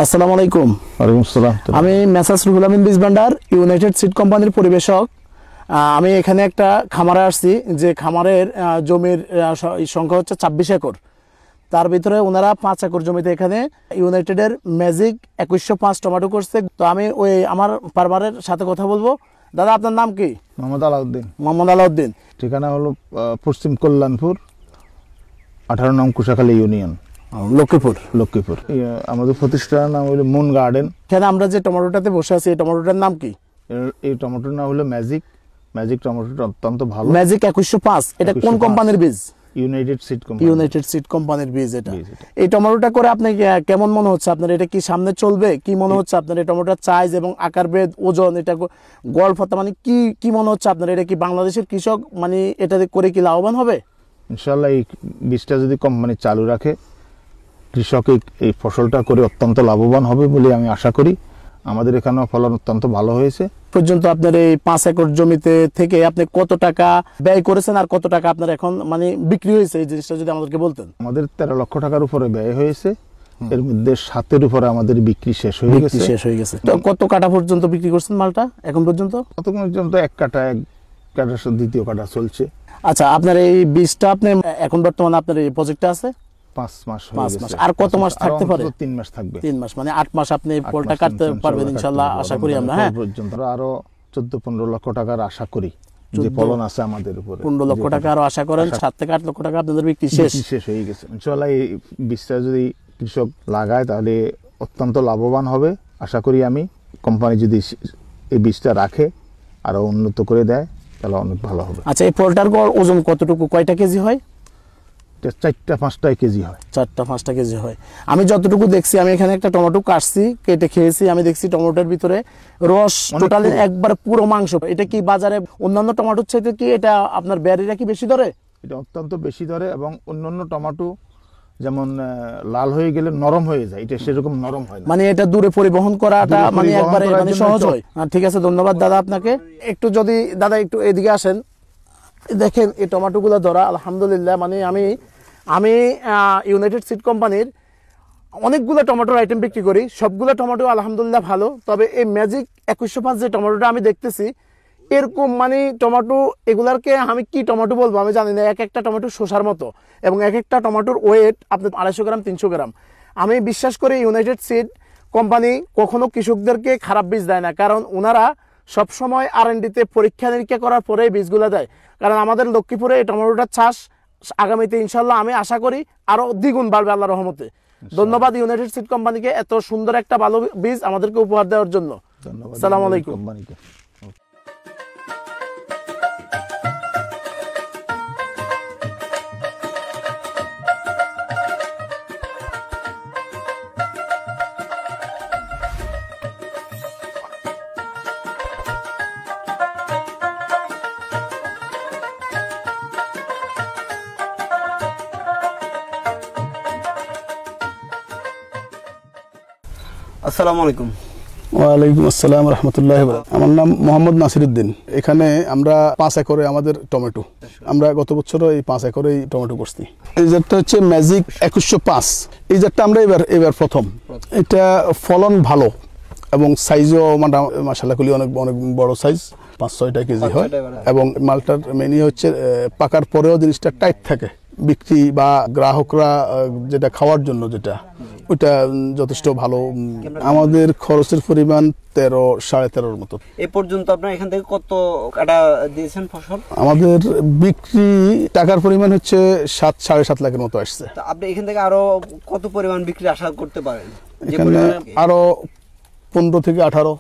আসসালামু আলাইকুম। ওয়ালাইকুম আসসালাম। আমি মেসার্স রুহুল আমিন বীজ ভান্ডার ইউনাইটেড সিড কোম্পানির পরিবেশক। আমি এখানে একটা খামারে আসছি, যে খামারের জমির সংখ্যা হচ্ছে 26 একর। তার ভিতরে ওনারা 5 একর জমিতে এখানে ইউনাইটেডের ম্যাজিক 2105 টমেটো করছে। তো আমি ওই আমার ফার্মারের সাথে কথা বলবো। দাদা, আপনার নাম কি? মোহাম্মদ আলাউদ্দিন। মোহাম্মদ আলাউদ্দিন। ঠিকানা হলো পশ্চিম কল্যাণপুর, 18 নং কুশাখালী ইউনিয়ন, লক্ষ্মীপুর। আমাদের প্রতিষ্ঠানের নাম হলো মুন গার্ডেন। এখানে আমরা যে টমেটোটাতে বসে আছি, এই টমেটোটার নাম কি? এই টমেটোর নাম হলো ম্যাজিক টমেটোটা অত্যন্ত ভালো। ম্যাজিক 2105, এটা কোন কোম্পানির বীজ? ইউনাইটেড সিড কোম্পানির বীজ। এটা এই টমেটোটা করে আপনি কেমন মনে হচ্ছে আপনার? এটা কি সামনে চলবে? কি মনে হচ্ছে আপনার এই টমেটোর সাইজ এবং আকার ভেদ, ওজন, এটা গল্প মানে কি মনে হচ্ছে আপনার? এটা কি বাংলাদেশের কৃষক মানে এটা করে কি লাভবান হবে? ইনশাআল্লাহ এই বীজটা যদি কোম্পানি চালু রাখে, কৃষক এই ফসলটা করে অত্যন্ত লাভবান হবে বলে আমি আশা করি। আমাদের এখানেও ফলন অত্যন্ত ভালো হয়েছে। পর্যন্ত আপনার এই 5 একর জমিতে থেকে আপনি কত টাকা ব্যয় করেছেন আর কত টাকা আপনার এখন মানে বিক্রি হয়েছে, এই জিনিসটা যদি আমাদেরকে বলতেন। আমাদের 13 লক্ষ টাকার উপরে ব্যয় হয়েছে, এর মধ্যে 7-এর উপরে আমাদের বিক্রি শেষ হয়ে গেছে। তো কত কাটা পর্যন্ত বিক্রি করছেন মালটা এখন পর্যন্ত? কত পর্যন্ত এক কাটা দ্বিতীয় কাটা চলছে। আচ্ছা, আপনার এই বীজটা আপনি এখন বর্তমানে আপনার এই প্রজেক্টে আছে 5 মাস। আর কত মাস থাকতে পারে? 3 মাস থাকবে। 3 মাস মানে 8 মাস আপনি ফলটা কাটতে পারবেন ইনশাআল্লাহ, আশা করি আমরা। হ্যাঁ, পর্যন্ত আরো 14-15 লক্ষ টাকার আশা করি যে ফলন আছে আমাদের উপরে। 15 লক্ষ টাকা আরো আশা করেন। 7 থেকে 8 লক্ষ টাকা আপনাদের বিক্রি শেষ হয়ে গেছে। ইনশাআল্লাহ এই বীজটা যদি কৃষক লাগায় তাহলে অত্যন্ত লাভবান হবে আশা করি আমি। কোম্পানি যদি এই বীজটা রাখে আরো উন্নত করে দেয় তাহলে অনেক ভালো হবে। আচ্ছা, এই ফলটার ওজন কতটুকু, কয়টা কেজি হয়? 4-5টা কেজি হয়। 4-5টা কেজি হয়। আমি যতটুকু দেখছি, আমি এখানে একটা টমেটো কাটছি, কেটে খেয়েছি, আমি দেখছি টমেটোর ভিতরে রস টোটালি একবার পুরো মাংস। এটা কি বাজারে অন্যান্য টমেটোর চাইতে কি এটা আপনার ব্যারিটা কি বেশি ধরে? এটা অত্যন্ত বেশি ধরে এবং অন্যান্য টমেটো যেমন লাল হয়ে গেলে নরম হয়ে যায়, এটা সেরকম নরম হয় না। মানে এটা দূরে পরিবহন করাটা মানে একবারে মানে সহজ হয়। ঠিক আছে, ধন্যবাদ দাদা আপনাকে। একটু যদি দাদা একটু এদিকে আসেন, দেখেন এই টমেটোগুলো ধরা আলহামদুলিল্লাহ। মানে আমি ইউনাইটেড সিড কোম্পানির অনেকগুলো টমেটোর আইটেম বিক্রি করি, সবগুলো টমেটো আলহামদুলিল্লাহ ভালো। তবে এই ম্যাজিক 2105 যে টমেটোটা আমি দেখতেছি, এরকম মানে টমেটো এগুলারকে আমি কি টমেটো বলবো আমি জানি না। এক একটা টমেটো শসার মতো এবং এক একটা টমেটোর ওয়েট আপনার 250 গ্রাম 300 গ্রাম। আমি বিশ্বাস করি ইউনাইটেড সিড কোম্পানি কখনো কৃষকদেরকে খারাপ বীজ দেয় না, কারণ ওনারা সবসময় R&Dতে পরীক্ষা নিরীক্ষা করার পরেই বীজগুলো দেয়। কারণ আমাদের লক্ষ্মীপুরে এই টমেটোটার চাষ আগামীতে ইনশাল্লাহ আমি আশা করি আরো দ্বিগুণ বাড়বে আল্লাহর রহমতে। ধন্যবাদ ইউনাইটেড সিড কোম্পানিকে এত সুন্দর একটা ভালো বীজ আমাদেরকে উপহার দেওয়ার জন্য। আসসালামু আলাইকুম। আসসালামু আলাইকুম। ওয়ালাইকুম আসসালাম রহমতুল্লাহ। আমার নাম মোহাম্মদ নাসিরউদ্দিন। এখানে আমরা 5 একরে আমাদের টমেটো, আমরা গত বছরও এই 5 একরে টমেটো করছি। এই জাতটা হচ্ছে ম্যাজিক 2105। এই জাতটা আমরা এবার প্রথম। এটা ফলন ভালো এবং সাইজও মাশাআল্লাহ কুলি অনেক বড় সাইজ, 5-6টা কেজি হয়। এবং মালটার মেনি হচ্ছে পাকার পরেও জিনিসটা টাইট থাকে, বিক্রি বা গ্রাহকরা যেটা খাওয়ার জন্য যেটা ওটা যথেষ্ট ভালো। আমাদের খরচের পরিমাণ 13-13.5 মতো। এই পর্যন্ত আপনারা এখান থেকে কত কাটা দিয়েছেন ফসল? আমাদের বিক্রি টাকার পরিমাণ হচ্ছে 7-7.5 লাখের মতো আসছে। আপনি এখান থেকে আরো কত পরিমাণ বিক্রি আশা করতে পারেন? এখানে আরো 15 থেকে 18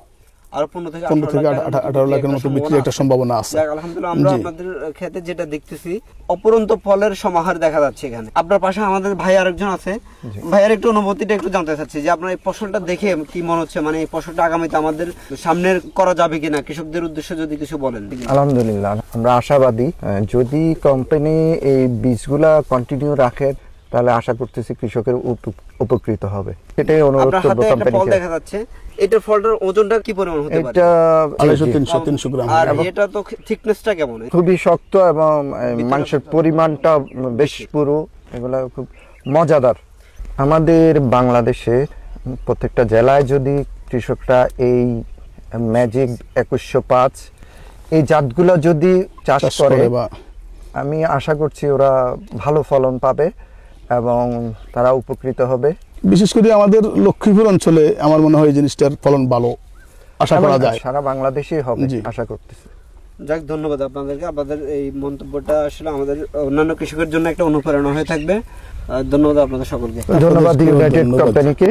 আর 15 থেকে 18 লাখের মতো বিক্রির একটা সম্ভাবনা আছে। আলহামদুলিল্লাহ, আমরা আপনাদের ক্ষেতে যেটা দেখতেছি অপরন্ত ফলের সমাহার দেখা যাচ্ছে এখানে। আপনার পাশে আমাদের ভাই আরেকজন আছে, ভাইয়ের একটু অনুভূতিটা একটু জানতে চাচ্ছি যে আপনার এই ফসলটা দেখে কি মনে হচ্ছে, মানে এই ফসলটা আগামীতে আমাদের সামনের করা যাবে কিনা, কৃষকদের উদ্দেশ্যে যদি কিছু বলেন। আলহামদুলিল্লাহ, আমরা আশাবাদী। যদি কোম্পানি এই বীজগুলা কন্টিনিউ রাখে তাহলে আশা করতেছি কৃষকের উপকৃত হবে। এটাই অনুরোধ করব কোম্পানিকে। ফল দেখা যাচ্ছে, এটার ফলটার ওজনটা কি পরিমাণ হতে পারে? এটা 250-300 গ্রাম। আর এটা তো থিকনেসটা কেমন? খুবই শক্ত এবং মাংসের পরিমাণটা বেশ পুরো, এগুলা খুব মজাদার। আমাদের বাংলাদেশে প্রত্যেকটা জেলায় যদি কৃষকরা এই ম্যাজিক 2105 এই জাতগুলো যদি চাষ করে, বা আমি আশা করছি ওরা ভালো ফলন পাবে এবং তারা উপকৃত হবে। বিশেষ করে আমাদের লক্ষ্মীপুর অঞ্চলে আমার মনে হয় এই জিনিসটার ফলন ভালো আশা করা যায়। সারা বাংলাদেশেই হবে জি। আশা করতেছি। যাক, ধন্যবাদ আপনাদেরকে। আপনাদের এই মন্তব্যটা আসলে আমাদের অন্যান্য কৃষকের জন্য একটা অনুপ্রেরণা হয়ে থাকবে। ধন্যবাদ আপনাদের সকলকে। ধন্যবাদ ইউনাইটেড ধন্যবাদ। কোম্পানিকে।